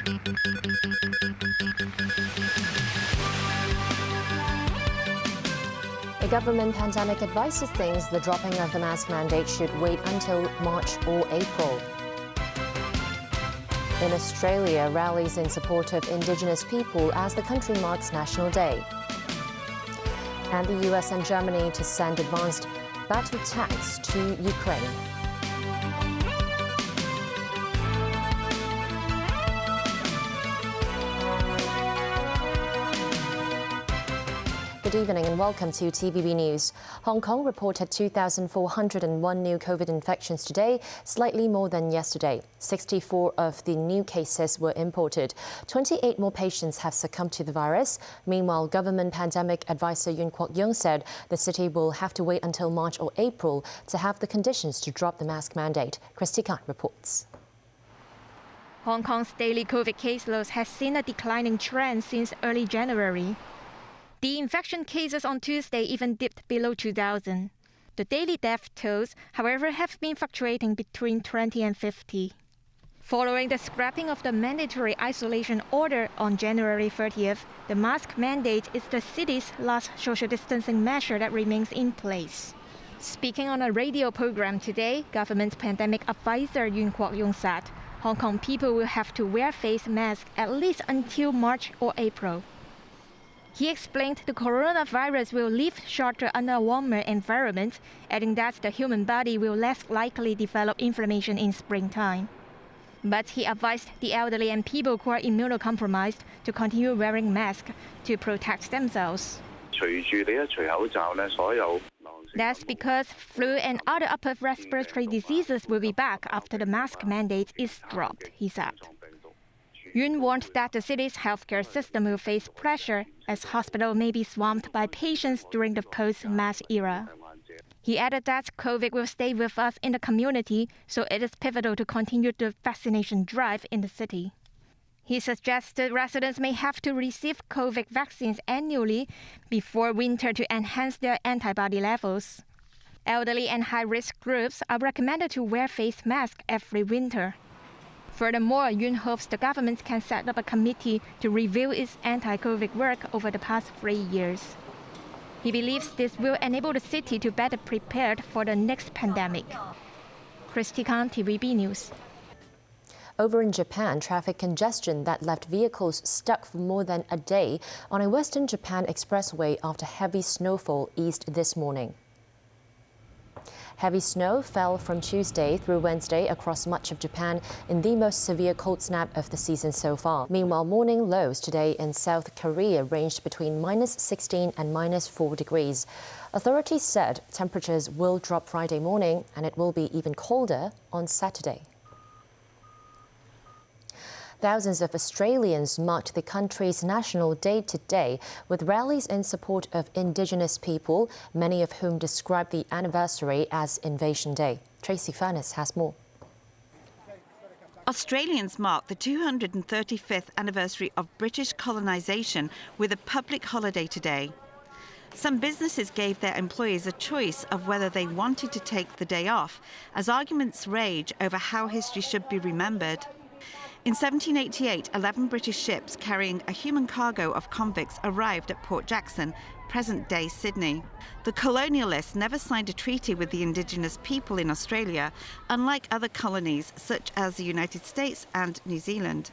A government pandemic advisor thinks the dropping of the mask mandate should wait until March or April. In Australia, rallies in support of Indigenous people as the country marks National Day. And the US and Germany to send advanced battle tanks to Ukraine. Good evening and welcome to TVB News. Hong Kong reported 2,401 new COVID infections today, slightly more than yesterday. 64 of the new cases were imported. 28 more patients have succumbed to the virus. Meanwhile, government pandemic advisor Yuen Kwok-yung said the city will have to wait until March or April to have the conditions to drop the mask mandate. Christy Khan reports. Hong Kong's daily COVID caseload has seen a declining trend since early January. The infection cases on Tuesday even dipped below 2,000. The daily death tolls, however, have been fluctuating between 20 and 50. Following the scrapping of the mandatory isolation order on January 30th, the mask mandate is the city's last social distancing measure that remains in place. Speaking on a radio program today, government pandemic advisor Yuen Kwok-yung said Hong Kong people will have to wear face masks at least until March or April. He explained the coronavirus will live shorter under a warmer environment, adding that the human body will less likely develop inflammation in springtime. But he advised the elderly and people who are immunocompromised to continue wearing masks to protect themselves. That's because flu and other upper respiratory diseases will be back after the mask mandate is dropped, he said. Yuen warned that the city's healthcare system will face pressure as hospitals may be swamped by patients during the post-mask era. He added that COVID will stay with us in the community, so it is pivotal to continue the vaccination drive in the city. He suggested residents may have to receive COVID vaccines annually before winter to enhance their antibody levels. Elderly and high-risk groups are recommended to wear face masks every winter. Furthermore, Yuen hopes the government can set up a committee to review its anti-COVID work over the past 3 years. He believes this will enable the city to better prepare for the next pandemic. Christy Khan, TVB News. Over in Japan, traffic congestion that left vehicles stuck for more than a day on a western Japan expressway after heavy snowfall eased this morning. Heavy snow fell from Tuesday through Wednesday across much of Japan in the most severe cold snap of the season so far. Meanwhile, morning lows today in South Korea ranged between -16 and -4 degrees. Authorities said temperatures will drop Friday morning and it will be even colder on Saturday. Thousands of Australians marked the country's National Day today with rallies in support of Indigenous people, many of whom described the anniversary as Invasion Day. Tracy Furness has more. Australians marked the 235th anniversary of British colonisation with a public holiday today. Some businesses gave their employees a choice of whether they wanted to take the day off, as arguments rage over how history should be remembered. In 1788, 11 British ships carrying a human cargo of convicts arrived at Port Jackson, present-day Sydney. The colonialists never signed a treaty with the Indigenous people in Australia, unlike other colonies such as the United States and New Zealand.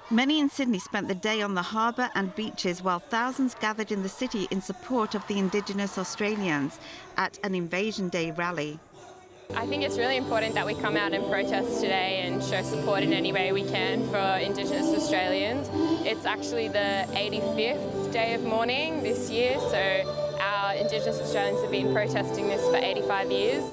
Many in Sydney spent the day on the harbour and beaches while thousands gathered in the city in support of the Indigenous Australians at an Invasion Day rally. I think it's really important that we come out and protest today and show support in any way we can for Indigenous Australians. It's actually the 85th day of mourning this year, so our Indigenous Australians have been protesting this for 85 years.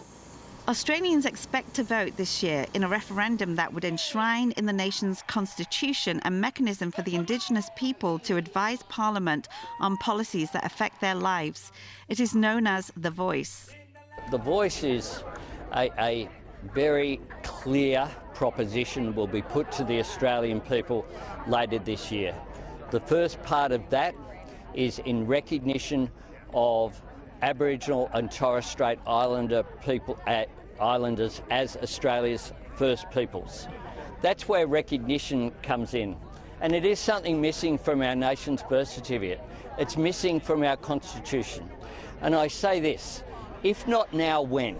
Australians expect to vote this year in a referendum that would enshrine in the nation's constitution a mechanism for the Indigenous people to advise Parliament on policies that affect their lives. It is known as The Voice. The Voice is a very clear proposition will be put to the Australian people later this year. The first part of that is in recognition of Aboriginal and Torres Strait Islander islanders as Australia's first peoples. That's where recognition comes in. And it is something missing from our nation's birth certificate. It's missing from our Constitution. And I say this, if not now, when?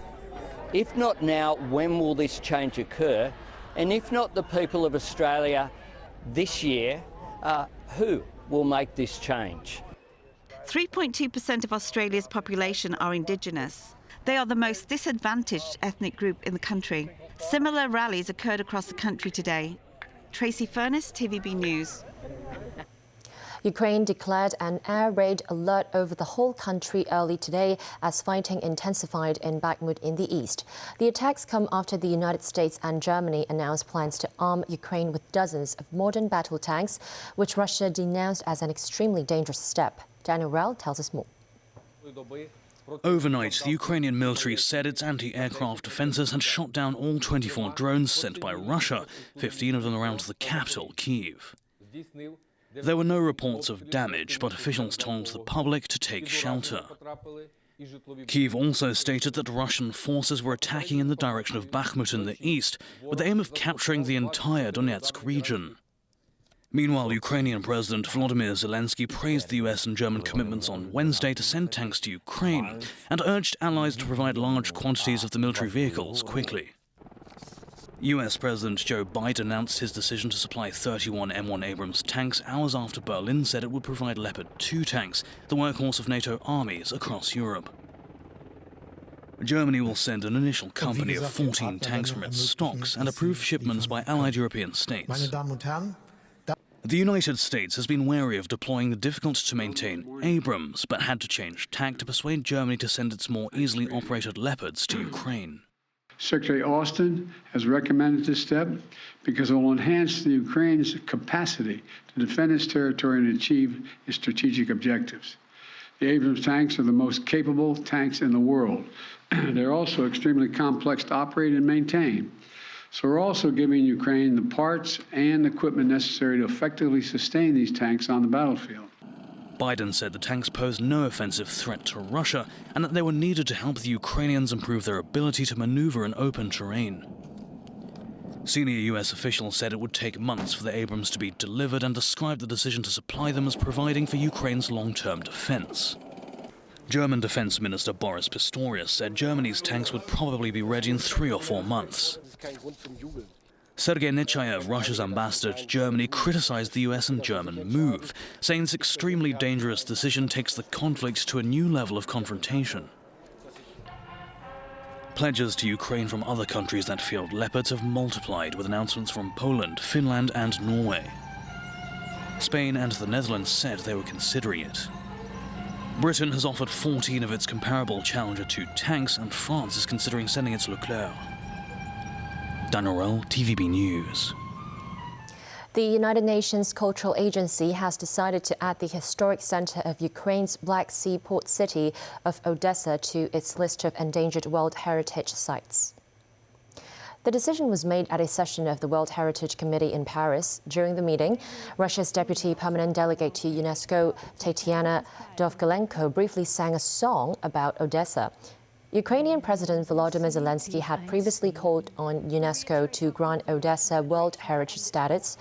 If not now, when will this change occur? And if not the people of Australia this year, who will make this change? 3.2% of Australia's population are Indigenous. They are the most disadvantaged ethnic group in the country. Similar rallies occurred across the country today. Tracy Furness, TVB News. Ukraine declared an air raid alert over the whole country early today as fighting intensified in Bakhmut in the east. The attacks come after the United States and Germany announced plans to arm Ukraine with dozens of modern battle tanks, which Russia denounced as an extremely dangerous step. Daniel Rell tells us more. Overnight, the Ukrainian military said its anti-aircraft defences had shot down all 24 drones sent by Russia, 15 of them around the capital, Kyiv. There were no reports of damage, but officials told the public to take shelter. Kyiv also stated that Russian forces were attacking in the direction of Bakhmut in the east, with the aim of capturing the entire Donetsk region. Meanwhile, Ukrainian President Volodymyr Zelensky praised the US and German commitments on Wednesday to send tanks to Ukraine and urged allies to provide large quantities of the military vehicles quickly. US President Joe Biden announced his decision to supply 31 M1 Abrams tanks hours after Berlin said it would provide Leopard 2 tanks, the workhorse of NATO armies across Europe. Germany will send an initial company of 14 tanks from its stocks and approve shipments by allied European states. The United States has been wary of deploying the difficult-to-maintain Abrams, but had to change tack to persuade Germany to send its more easily operated Leopards to Ukraine. Secretary Austin has recommended this step because it will enhance the Ukraine's capacity to defend its territory and achieve its strategic objectives. The Abrams tanks are the most capable tanks in the world. They're also extremely complex to operate and maintain. So we're also giving Ukraine the parts and equipment necessary to effectively sustain these tanks on the battlefield. Biden said the tanks pose no offensive threat to Russia and that they were needed to help the Ukrainians improve their ability to maneuver in open terrain. Senior US officials said it would take months for the Abrams to be delivered and described the decision to supply them as providing for Ukraine's long-term defense. German Defense Minister Boris Pistorius said Germany's tanks would probably be ready in 3 or 4 months. Sergei Nechayev, Russia's ambassador to Germany, criticized the US and German move, saying this extremely dangerous decision takes the conflict to a new level of confrontation. Pledges to Ukraine from other countries that field Leopards have multiplied, with announcements from Poland, Finland and Norway. Spain and the Netherlands said they were considering it. Britain has offered 14 of its comparable Challenger 2 tanks, and France is considering sending its Leclerc. Daniel Rell, TVB News. The United Nations Cultural Agency has decided to add the historic center of Ukraine's Black Sea port city of Odessa to its list of endangered World Heritage sites. The decision was made at a session of the World Heritage Committee in Paris. During the meeting, Russia's Deputy Permanent Delegate to UNESCO, Tatiana Dovgalenko, briefly sang a song about Odessa. Ukrainian President Volodymyr Zelensky had previously called on UNESCO to grant Odessa World Heritage status.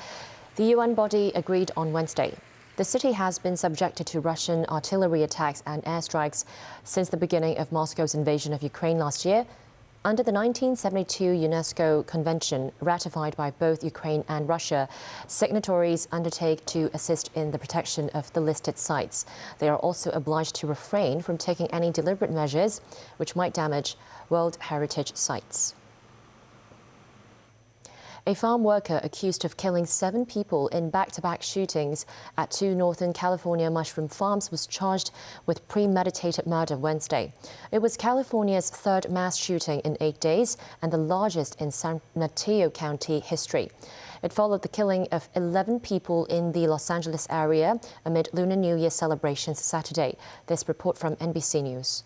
The UN body agreed on Wednesday. The city has been subjected to Russian artillery attacks and airstrikes since the beginning of Moscow's invasion of Ukraine last year. Under the 1972 UNESCO Convention, ratified by both Ukraine and Russia, signatories undertake to assist in the protection of the listed sites. They are also obliged to refrain from taking any deliberate measures which might damage World Heritage sites. A farm worker accused of killing 7 people in back-to-back shootings at 2 Northern California mushroom farms was charged with premeditated murder Wednesday. It was California's 3rd mass shooting in 8 days and the largest in San Mateo County history. It followed the killing of 11 people in the Los Angeles area amid Lunar New Year celebrations Saturday. This report from NBC News.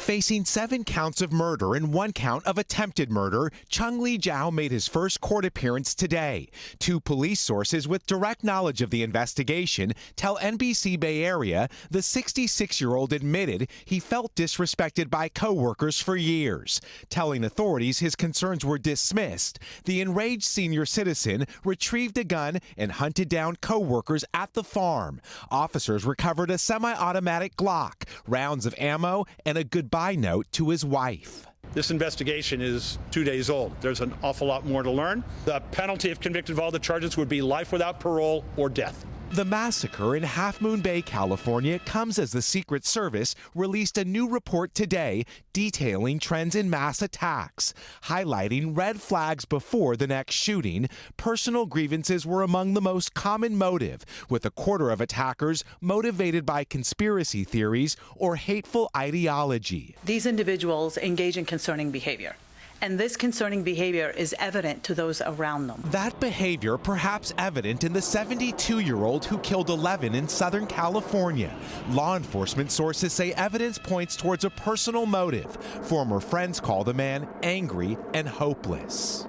Facing 7 counts of murder and 1 count of attempted murder, Chung Lee Zhao made his first court appearance today. 2 police sources with direct knowledge of the investigation tell NBC Bay Area the 66-year-old admitted he felt disrespected by co-workers for years. Telling authorities his concerns were dismissed, the enraged senior citizen retrieved a gun and hunted down co-workers at the farm. Officers recovered a semi-automatic Glock, rounds of ammo, and a goodbye note to his wife. This investigation is 2 days old. There's an awful lot more to learn. The penalty, if convicted of all the charges, would be life without parole or death. The massacre in Half Moon Bay, California, comes as the Secret Service released a new report today detailing trends in mass attacks, highlighting red flags before the next shooting. Personal grievances were among the most common motive, with a quarter of attackers motivated by conspiracy theories or hateful ideology. These individuals engage in concerning behavior. And this concerning behavior is evident to those around them. That behavior perhaps evident in the 72-year-old who killed 11 in Southern California. Law enforcement sources say evidence points towards a personal motive. Former friends call the man angry and hopeless.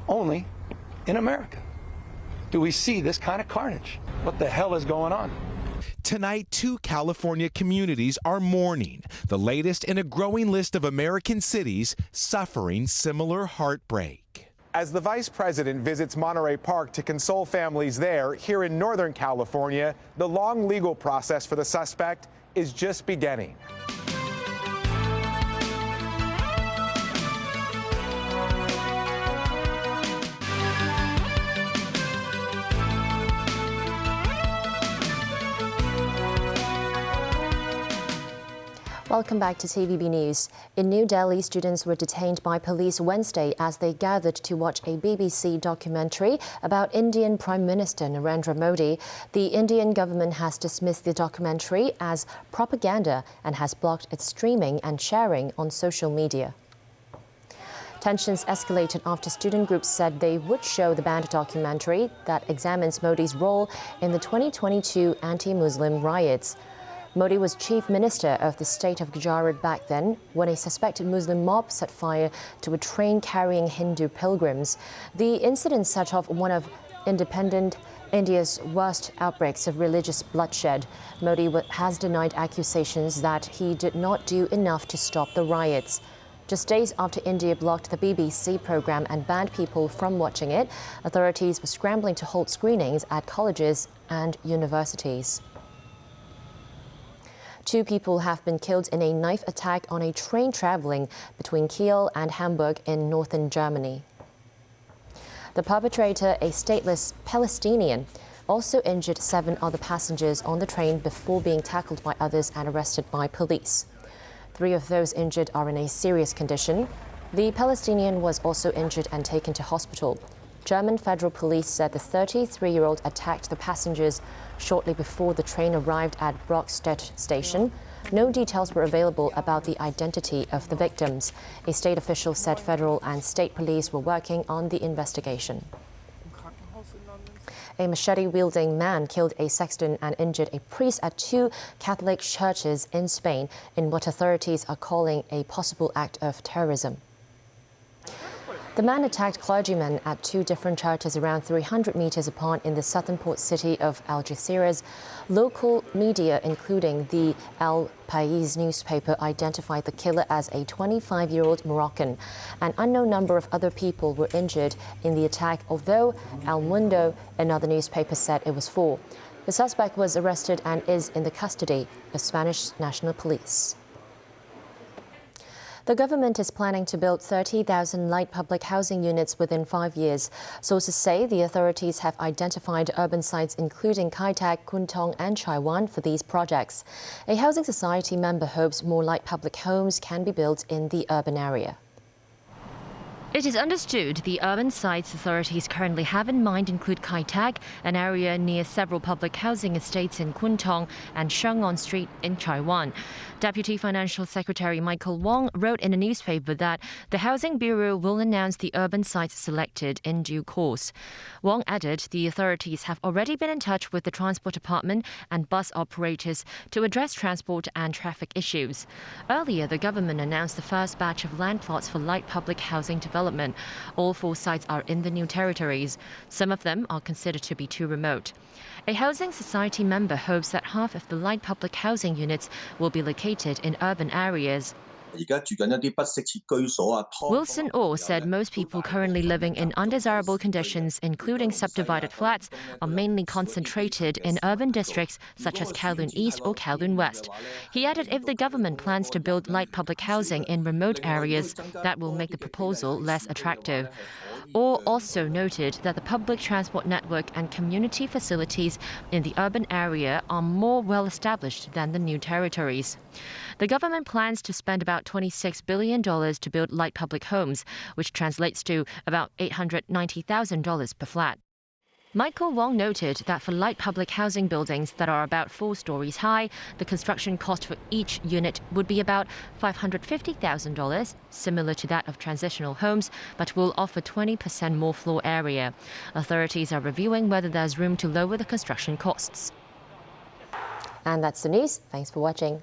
Only in America do we see this kind of carnage. What the hell is going on? Tonight, 2 California communities are mourning, the latest in a growing list of American cities suffering similar heartbreak. As the vice president visits Monterey Park to console families there, here in Northern California, the long legal process for the suspect is just beginning. Welcome back to TVB News. In New Delhi, students were detained by police Wednesday as they gathered to watch a BBC documentary about Indian Prime Minister Narendra Modi. The Indian government has dismissed the documentary as propaganda and has blocked its streaming and sharing on social media. Tensions escalated after student groups said they would show the banned documentary that examines Modi's role in the 2022 anti-Muslim riots. Modi was chief minister of the state of Gujarat back then when a suspected Muslim mob set fire to a train carrying Hindu pilgrims. The incident set off one of independent India's worst outbreaks of religious bloodshed. Modi has denied accusations that he did not do enough to stop the riots. Just days after India blocked the BBC program and banned people from watching it, authorities were scrambling to hold screenings at colleges and universities. 2 people have been killed in a knife attack on a train traveling between Kiel and Hamburg in northern Germany. The perpetrator, a stateless Palestinian, also injured 7 other passengers on the train before being tackled by others and arrested by police. 3 of those injured are in a serious condition. The Palestinian was also injured and taken to hospital. German federal police said the 33-year-old attacked the passengers shortly before the train arrived at Brockstedt station. No details were available about the identity of the victims. A state official said federal and state police were working on the investigation. A machete-wielding man killed a sexton and injured a priest at 2 Catholic churches in Spain in what authorities are calling a possible act of terrorism. The man attacked clergymen at 2 different churches around 300 meters apart in the southern port city of Algeciras. Local media, including the El País newspaper, identified the killer as a 25-year-old Moroccan. An unknown number of other people were injured in the attack, although El Mundo, another newspaper, said it was 4. The suspect was arrested and is in the custody of Spanish National Police. The government is planning to build 30,000 light public housing units within 5 years. Sources say the authorities have identified urban sites including Kai Tak, Kwun Tong and Chai Wan for these projects. A housing society member hopes more light public homes can be built in the urban area. It is understood the urban sites authorities currently have in mind include Kai Tak, an area near several public housing estates in Kwun Tong, and Sheng'an Street in Taiwan. Deputy Financial Secretary Michael Wong wrote in a newspaper that the Housing Bureau will announce the urban sites selected in due course. Wong added the authorities have already been in touch with the Transport Department and bus operators to address transport and traffic issues. Earlier, the government announced the first batch of land plots for light public housing development. All 4 sites are in the new territories. Some of them are considered to be too remote. A housing society member hopes that half of the light public housing units will be located in urban areas. Wilson Orr said most people currently living in undesirable conditions, including subdivided flats, are mainly concentrated in urban districts such as Kowloon East or Kowloon West. He added if the government plans to build light public housing in remote areas, that will make the proposal less attractive. Orr also noted that the public transport network and community facilities in the urban area are more well established than the new territories. The government plans to spend about $26 billion to build light public homes, which translates to about $890,000 per flat. Michael Wong noted that for light public housing buildings that are about 4 stories high, the construction cost for each unit would be about $550,000, similar to that of transitional homes, but will offer 20% more floor area. Authorities are reviewing whether there's room to lower the construction costs. And that's the news. Thanks for watching.